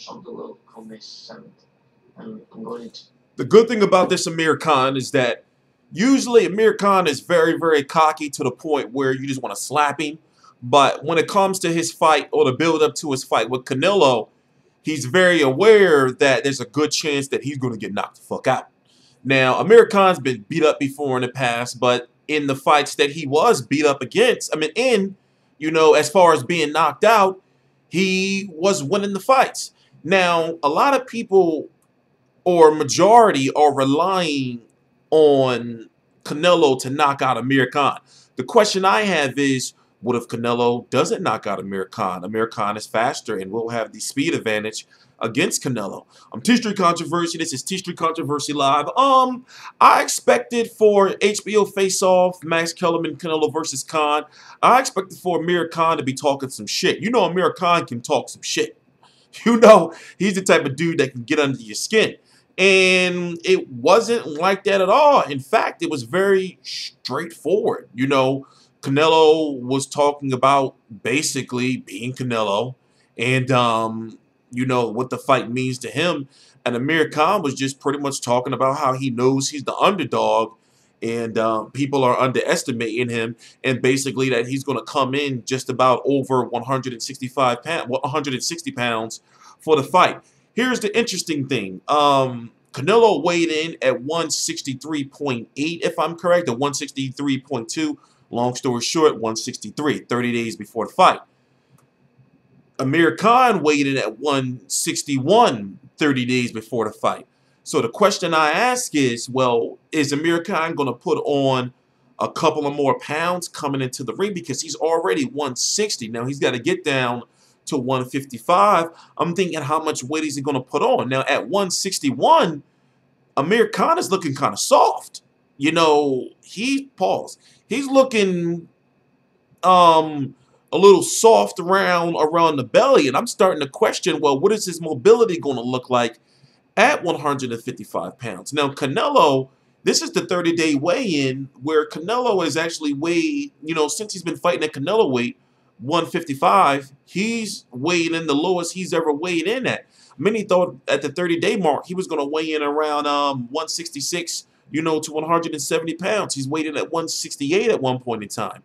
of the world on May 7th. And I'm going to. The good thing about this Amir Khan is that usually Amir Khan is very, very cocky to the point where you just want to slap him. But when it comes to his fight or the build up to his fight with Canelo, he's very aware that there's a good chance that he's going to get knocked the fuck out. Now, Amir Khan's been beat up before in the past, but in the fights that he was beat up against, as far as being knocked out, he was winning the fights. Now, a lot of people or majority are relying on Canelo to knock out Amir Khan. The question I have is, what if Canelo doesn't knock out Amir Khan? Amir Khan is faster and will have the speed advantage against Canelo. I'm T-Street Controversy. This is T-Street Controversy Live. I expected for HBO face-off, Max Kellerman, Canelo versus Khan. I expected for Amir Khan to be talking some shit. You know Amir Khan can talk some shit. You know he's the type of dude that can get under your skin. And it wasn't like that at all. In fact, it was very straightforward. Canelo was talking about basically being Canelo and, what the fight means to him. And Amir Khan was just pretty much talking about how he knows he's the underdog and people are underestimating him, and basically that he's going to come in just about over 160 pounds for the fight. Here's the interesting thing. Canelo weighed in at 163.8, if I'm correct, or 163.2. Long story short, 163, 30 days before the fight. Amir Khan weighed in at 161 30 days before the fight. So the question I ask is, well, is Amir Khan going to put on a couple of more pounds coming into the ring? Because he's already 160. Now he's got to get down to 155. I'm thinking how much weight is he going to put on? Now at 161, Amir Khan is looking kind of soft. He's looking a little soft around the belly, and I'm starting to question, well, what is his mobility going to look like at 155 pounds? Now, Canelo, this is the 30-day weigh-in where Canelo is actually weighed, since he's been fighting at Canelo weight, 155, he's weighed in the lowest he's ever weighed in at. Many thought at the 30-day mark he was going to weigh in around 166, to 170 pounds. He's weighed in at 168 at one point in time.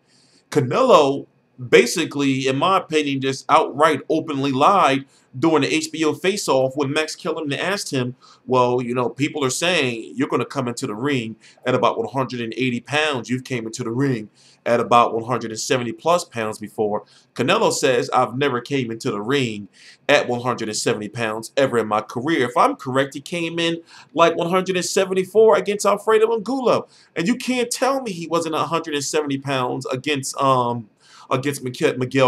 Canelo basically, in my opinion, just outright openly lied during the HBO face-off when Max Kellerman asked him, well, people are saying you're going to come into the ring at about 180 pounds. You've came into the ring at about 170 plus pounds before. Canelo says, I've never came into the ring at 170 pounds ever in my career. If I'm correct, he came in like 174 against Alfredo Angulo. And you can't tell me he wasn't 170 pounds against Miguel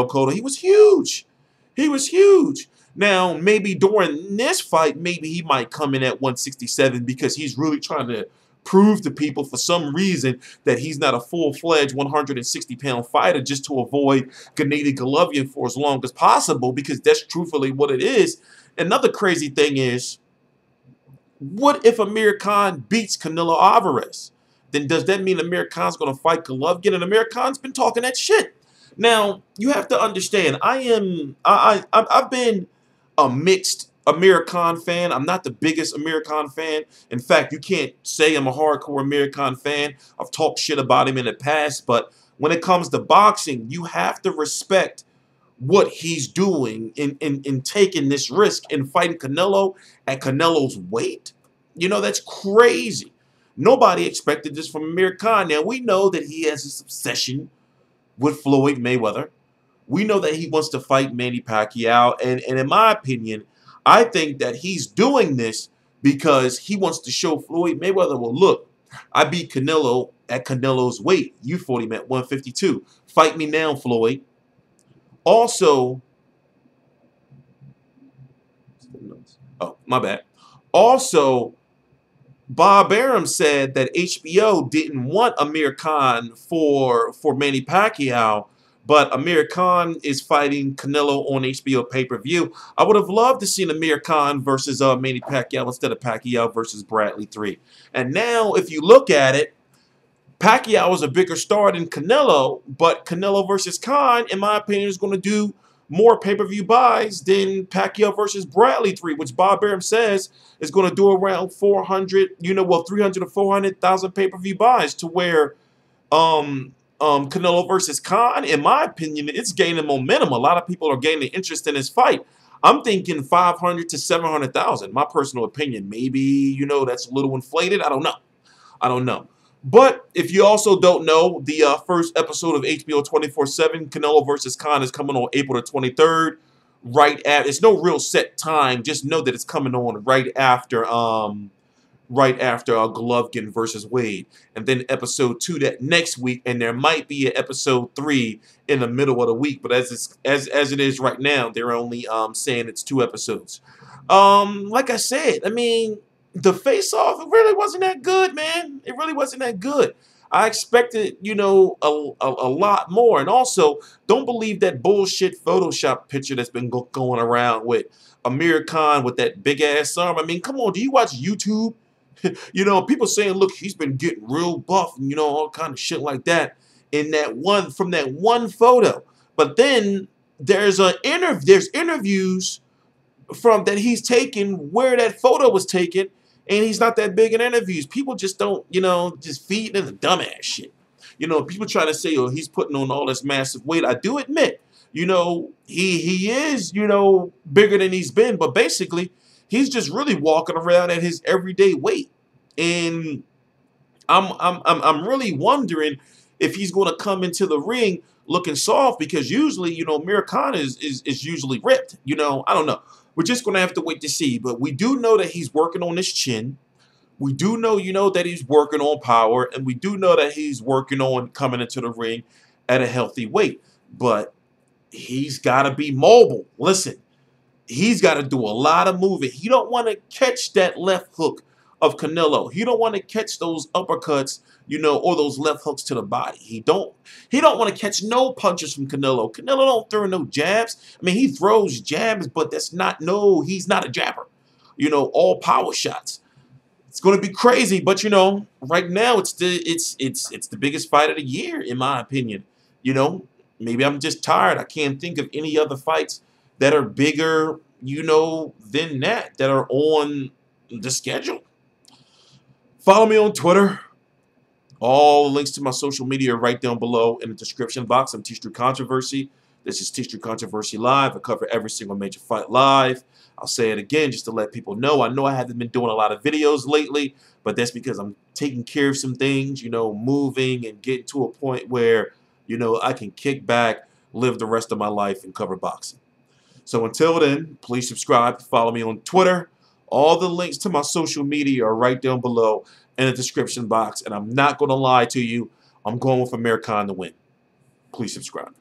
Cotto. He was huge. He was huge. Now, maybe during this fight, maybe he might come in at 167 because he's really trying to prove to people for some reason that he's not a full-fledged 160-pound fighter just to avoid Gennady Golovkin for as long as possible, because that's truthfully what it is. Another crazy thing is, what if Amir Khan beats Canelo Alvarez? Then does that mean Amir Khan's going to fight Golovkin? And Amir Khan's been talking that shit. Now, you have to understand, I've been a mixed Amir Khan fan. I'm not the biggest Amir Khan fan. In fact, you can't say I'm a hardcore Amir Khan fan. I've talked shit about him in the past, but when it comes to boxing, you have to respect what he's doing in taking this risk in fighting Canelo at Canelo's weight. That's crazy. Nobody expected this from Amir Khan. Now, we know that he has this obsession with Floyd Mayweather. We know that he wants to fight Manny Pacquiao. And in my opinion, I think that he's doing this because he wants to show Floyd Mayweather, well, look, I beat Canelo at Canelo's weight. You fought him at 152. Fight me now, Floyd. Also, oh, my bad. Also, Bob Arum said that HBO didn't want Amir Khan for Manny Pacquiao, but Amir Khan is fighting Canelo on HBO Pay Per View. I would have loved to see Amir Khan versus Manny Pacquiao instead of Pacquiao versus Bradley 3. And now, if you look at it, Pacquiao is a bigger star than Canelo, but Canelo versus Khan, in my opinion, is going to do more pay-per-view buys than Pacquiao versus Bradley 3, which Bob Arum says is going to do around 400, 300 to 400,000 pay-per-view buys, to where Canelo versus Khan, in my opinion, it's gaining momentum. A lot of people are gaining interest in this fight. I'm thinking 500 to 700,000. My personal opinion. Maybe, that's a little inflated. I don't know. I don't know. But if you also don't know, the first episode of HBO 24/7, Canelo versus Khan, is coming on April the 23rd. It's no real set time. Just know that it's coming on right after Golovkin versus Wade, and then episode 2 that next week, and there might be an episode 3 in the middle of the week. But as it is right now, they're only saying it's 2 episodes. Like I said, I mean, the face-off, it really wasn't that good, man. It really wasn't that good. I expected, a lot more. And also, don't believe that bullshit Photoshop picture that's been going around with Amir Khan with that big-ass arm. I mean, come on, do you watch YouTube? People saying, look, he's been getting real buff and, all kind of shit like that from that one photo. But then there's interviews from that he's taken where that photo was taken, and he's not that big in interviews. People just don't, just feed into the dumbass shit. People try to say, oh, he's putting on all this massive weight. I do admit, he is, bigger than he's been, but basically he's just really walking around at his everyday weight. And I'm really wondering if he's going to come into the ring looking soft, because usually, Amir Khan is usually ripped. I don't know. We're just going to have to wait to see. But we do know that he's working on his chin. We do know, that he's working on power. And we do know that he's working on coming into the ring at a healthy weight. But he's got to be mobile. Listen, he's got to do a lot of moving. He don't want to catch that left hook of Canelo. He don't want to catch those uppercuts, or those left hooks to the body. He don't want to catch no punches from Canelo. Canelo don't throw no jabs. I mean, he throws jabs, but he's not a jabber. All power shots. It's going to be crazy, but right now it's the biggest fight of the year, in my opinion. Maybe I'm just tired. I can't think of any other fights that are bigger, than that are on the schedule. Follow me on Twitter. All the links to my social media are right down below in the description box. I'm T-Street Controversy. This is T-Street Controversy Live. I cover every single major fight live. I'll say it again just to let people know. I know I haven't been doing a lot of videos lately, but that's because I'm taking care of some things, moving and getting to a point where, I can kick back, live the rest of my life, and cover boxing. So until then, please subscribe, follow me on Twitter. All the links to my social media are right down below in the description box. And I'm not going to lie to you. I'm going with Amir Khan to win. Please subscribe.